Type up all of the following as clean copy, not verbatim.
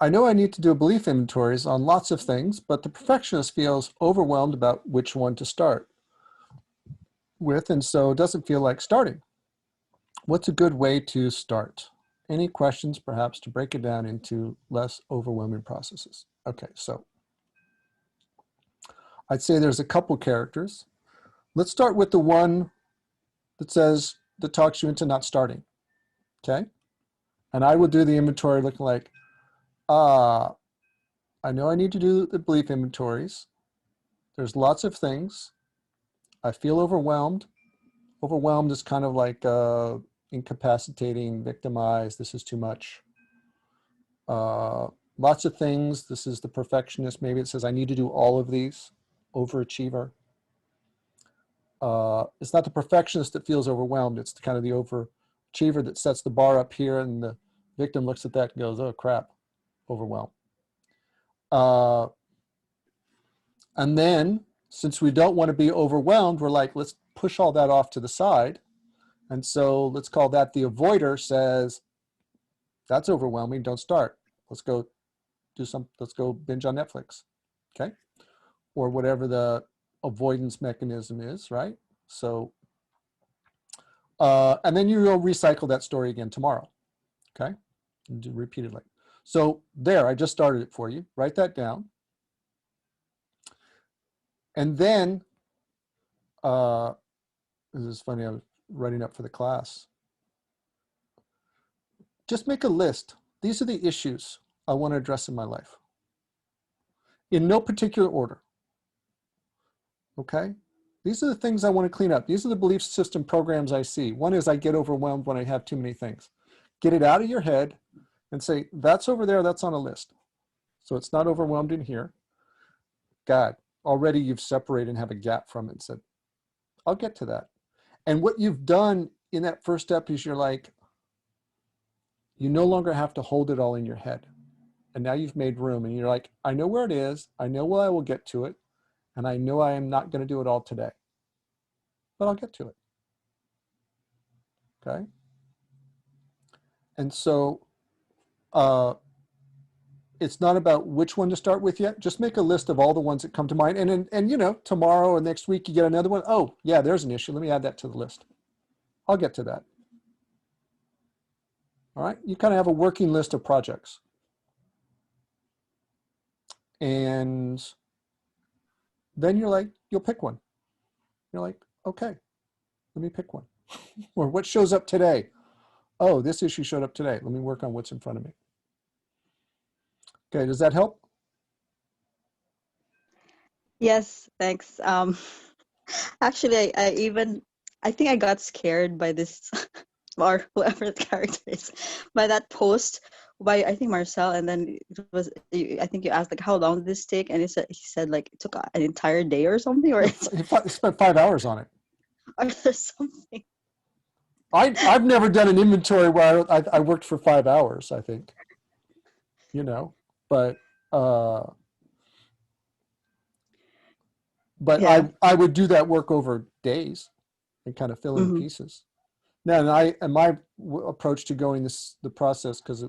I know I need to do belief inventories on lots of things, but the perfectionist feels overwhelmed about which one to start with, and so doesn't feel like starting. What's a good way to start? Any questions, perhaps, to break it down into less overwhelming processes? Okay, so I'd say there's a couple characters. Let's start with the one that talks you into not starting, okay? And I will do the inventory looking like, I know I need to do the belief inventories. There's lots of things. I feel overwhelmed. Overwhelmed is kind of like incapacitating, victimized. This is too much. Lots of things. This is the perfectionist. Maybe it says, I need to do all of these. Overachiever. It's not the perfectionist that feels overwhelmed. It's kind of the overachiever that sets the bar up here, and the victim looks at that and goes, oh crap, overwhelmed. And then, since we don't want to be overwhelmed, we're like, let's push all that off to the side. And so let's call that the avoider says, that's overwhelming, don't start. Let's go binge on Netflix, okay? Or whatever the avoidance mechanism is, right? So, and then you'll recycle that story again tomorrow, okay? And do repeatedly. So there, I just started it for you. Write that down. And then, this is funny, I was writing up for the class. Just make a list. These are the issues I want to address in my life. In no particular order. Okay? These are the things I want to clean up. These are the belief system programs I see. One is I get overwhelmed when I have too many things. Get it out of your head and say, that's over there, that's on a list. So it's not overwhelmed in here. God, already you've separated and have a gap from it and said, I'll get to that. And what you've done in that first step is you're like, you no longer have to hold it all in your head. And now you've made room and you're like, I know where it is. I know where I will get to it. And I know I am not going to do it all today, but I'll get to it. Okay. And so it's not about which one to start with yet. Just make a list of all the ones that come to mind. And you know, tomorrow or next week, you get another one. Oh yeah, there's an issue. Let me add that to the list. I'll get to that. All right. You kind of have a working list of projects. And then you're like, you'll pick one. You're like, okay, let me pick one. Or what shows up today? Oh, this issue showed up today. Let me work on what's in front of me. Okay, does that help? Yes, thanks. Actually, I think I got scared by this, or whoever the character is, by that post by, I think, Marcel, and then it was, I think you asked like, how long did this take? And he said like it took an entire day or something, or He spent 5 hours on it. or there's something. I've never done an inventory where I worked for 5 hours, I think, you know, but Yeah. I would do that work over days and kind of fill in pieces. Now, and my approach to going the process, because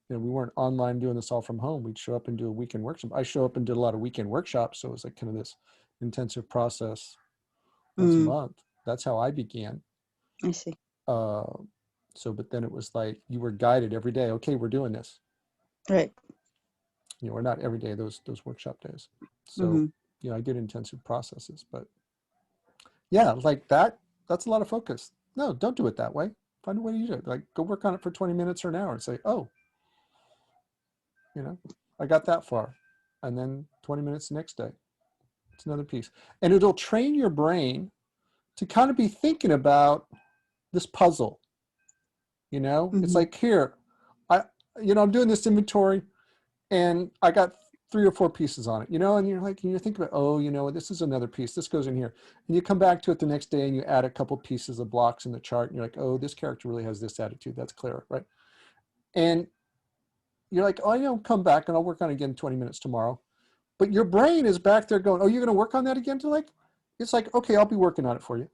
we weren't online doing this all from home. We'd show up and do a weekend workshop. I show up and did a lot of weekend workshops, so it was like kind of this intensive process once a month. That's how I began. I see. But then it was like you were guided every day. Okay, we're doing this. Right. Or not every day, those workshop days. So I did intensive processes, but yeah, like that's a lot of focus. No, don't do it that way. Find a way to use it. Like go work on it for 20 minutes or an hour and say, oh, I got that far. And then 20 minutes the next day. It's another piece. And it'll train your brain to kind of be thinking about this puzzle. It's like, here, I'm doing this inventory and I got 3 or 4 pieces on it, and you're like, and you think about, oh, this is another piece. This goes in here. And you come back to it the next day and you add a couple pieces of blocks in the chart and you're like, oh, this character really has this attitude. That's clear, right? And you're like, oh, come back and I'll work on it again 20 minutes tomorrow. But your brain is back there going, oh, you're going to work on that again? It's like, okay, I'll be working on it for you.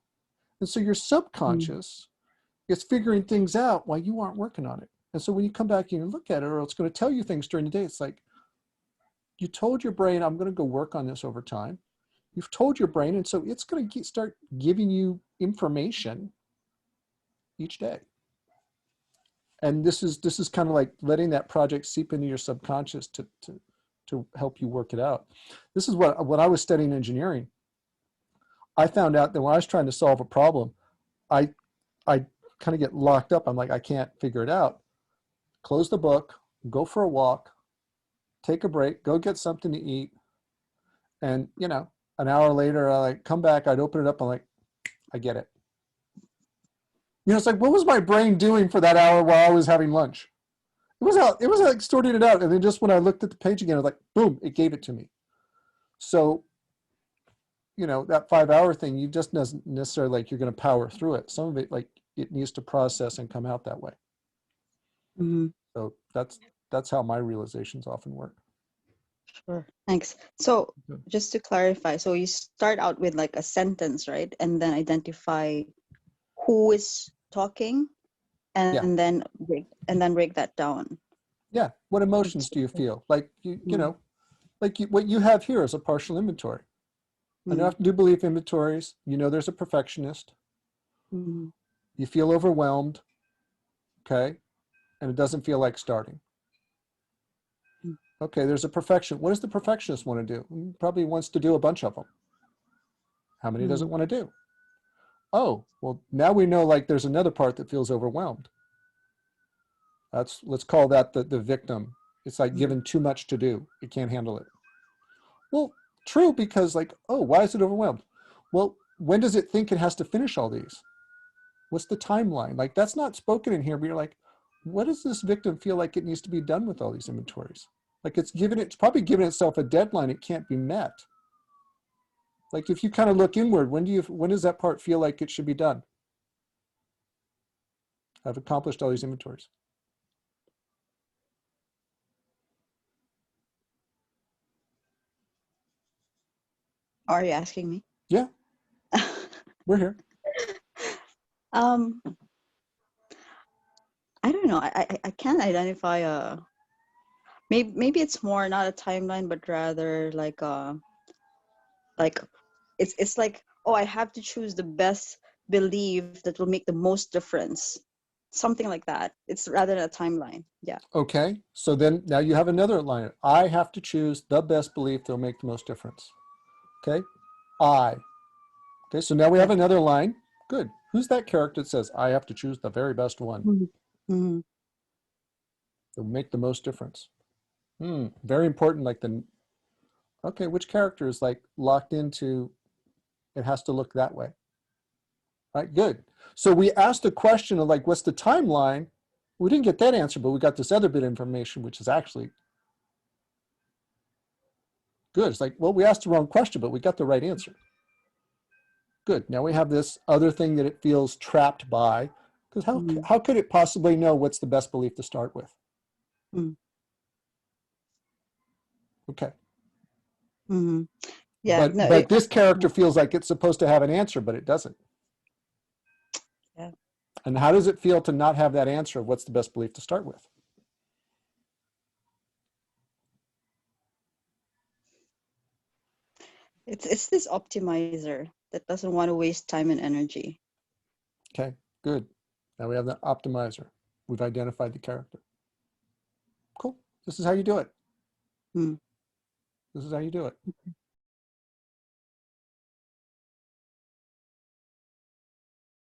And so your subconscious is figuring things out while you aren't working on it. And so when you come back and you look at it, or it's going to tell you things during the day, it's like you told your brain, I'm going to go work on this over time. You've told your brain, and so it's going to start giving you information each day. And this is kind of like letting that project seep into your subconscious to help you work it out. This is what I was studying engineering. I found out that when I was trying to solve a problem, I kind of get locked up. I'm like, I can't figure it out. Close the book, go for a walk, take a break, go get something to eat. And, you know, an hour later, I like come back, I'd open it up. I'm like, I get it. You know, it's like, what was my brain doing for that hour while I was having lunch? It was like sorting it out. And then just when I looked at the page again, I was like, boom, it gave it to me. So, you know, that 5-hour thing, you just doesn't necessarily like you're going to power through it. Some of it, like it needs to process and come out that way. Mm-hmm. So that's how my realizations often work. Sure. Thanks. So Good. just to clarify, so you start out with like a sentence, right? And then identify who is talking and Yeah. then break that down. Yeah. What emotions do you feel? Like, you know, like what you have here is a partial inventory. I know I have to do belief inventories. You know, there's a perfectionist. Mm-hmm. You feel overwhelmed. Okay. And it doesn't feel like starting. Okay. There's a perfection. What does the perfectionist want to do? He probably wants to do a bunch of them. How many does it want to do? Oh, well, now we know like there's another part that feels overwhelmed. Let's call that the victim. It's like given too much to do. It can't handle it. Well, true, because like, oh, why is it overwhelmed? Well, when does it think it has to finish all these? What's the timeline? Like that's not spoken in here, but you're like, what does this victim feel like it needs to be done with all these inventories? Like it's probably given itself a deadline it can't be met. Like if you kind of look inward, when does that part feel like it should be done? I've accomplished all these inventories. Are you asking me? Yeah, we're here. um I don't know. I can't identify a maybe it's more not a timeline, but rather like it's like, oh, I have to choose the best belief that will make the most difference. Something like that. It's rather than a timeline. Yeah. Okay, so then now you have another line. I have to choose the best belief that will make the most difference. Okay, I. Okay, so now we have Yeah. another line. Good. Who's that character that says, I have to choose the very best one Mm-hmm. that will make the most difference? Very important. Like okay, which character is like locked into, it has to look that way. Right, good. So we asked the question of like, what's the timeline? We didn't get that answer, but we got this other bit of information, which is actually good. It's like, well, we asked the wrong question, but we got the right answer. Good. Now we have this other thing that it feels trapped by, because how could it possibly know what's the best belief to start with? Okay. Mm-hmm. Yeah. No. But this character feels like it's supposed to have an answer, but it doesn't. Yeah. And how does it feel to not have that answer of what's the best belief to start with? It's this optimizer that doesn't want to waste time and energy. Okay, good. Now we have the optimizer. We've identified the character. Cool. This is how you do it. Mm. This is how you do it.